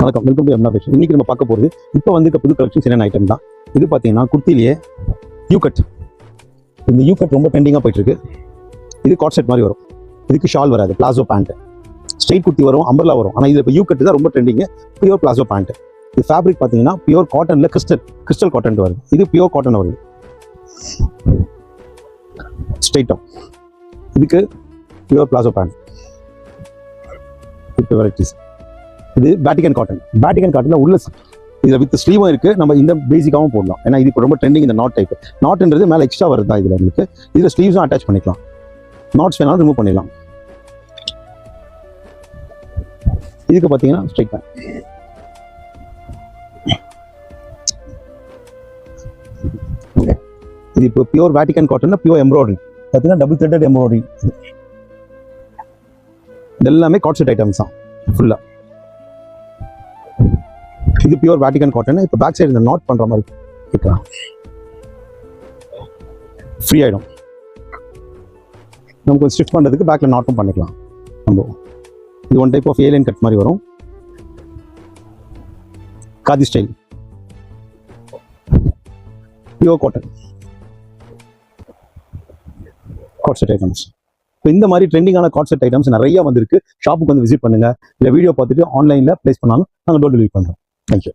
வணக்கம், welcome to எம்னா fashion. இன்னைக்கு நம்ம பார்க்க போகிறது இப்போ வந்து புது கலெக்ஷன்ஸ் என்னென்ன ஐட்டம் தான். இது பார்த்தீங்கன்னா குர்த்திலேயே யூ கட். இந்த யூ கட் ரொம்ப ட்ரெண்டிங்காக போயிட்டு இருக்கு. இது காட் செட் மாதிரி வரும். இதுக்கு ஷால் வராது, பிளாசோ பேண்ட். ஸ்ட்ரெயிட் குர்த்தி வரும், அம்பர்லா வரும். ஆனால் இது இப்போ யூ கட் தான் ரொம்ப ட்ரெண்டிங்கு. Pure palazzo pant. இது ஃபேப்ரிக் பார்த்தீங்கன்னா பியூர் காட்டனில் கிறிஸ்டல் காட்டன் வருது. இது பியூர் காட்டன் வருது. ஸ்ட்ரெயிட்டாக இதுக்கு பியூர் பிளாசோ பேண்ட். இப்போ வெரைட்டிஸ். இது பேட்டிகன் காட்டனில் உள்ள இதில் வித் ஸ்லீவும் இருக்குது. நம்ம இந்த பேசிக்காகவும் போடலாம். ஏன்னா இது இப்போ ரொம்ப ட்ரெண்டிங். இந்த நாட் டைப் நாட்ன்றது மேலே எக்ஸ்ட்ரா வருது தான். இதில் உங்களுக்கு இதில் ஸ்லீவ்ஸும் அட்டாச் பண்ணிக்கலாம். நாட்ஸ் வேணாலும் ரிமூவ் பண்ணிடலாம். இதுக்கு பார்த்தீங்கன்னா ஸ்ட்ரைட் பேண்ட். ஓகே, இது இப்போ பியூர் வேட்டிகன் காட்டனில் பியூர் எம்ப்ராய்டரி பார்த்தீங்கன்னா டபுள் த்ரெட்டட் எம்ப்ராய்டரி. இது எல்லாமே காட் செட் ஐட்டம்ஸ் தான் ஃபுல்லாக. இது பியூர் வேட்டிகன் காட்டன். இப்போ பேக் சைடு இந்த நாட் பண்ணுற மாதிரி இருக்கலாம், ஃப்ரீ ஆகிடும். நமக்கு ஸ்டிச் பண்ணுறதுக்கு பேக்கில் நாட்டும் பண்ணிக்கலாம் நம்ம. இது one type of alien cut மாதிரி வரும். காதி ஸ்டைல் பியூர் காட்டன் காட் செட் ஐட்டம்ஸ். இப்போ இந்த மாதிரி ட்ரெண்டிங்கான காட் செட் ஐட்டம்ஸ் நிறைய வந்திருக்கு. ஷாப்புக்கு வந்து விசிட் பண்ணுங்க. இல்லை வீடியோ பார்த்துட்டு ஆன்லைனில் ப்ளேஸ் பண்ணாலும் நாங்கள் டோர் டெலிவரி பண்ணுறோம். Thank you.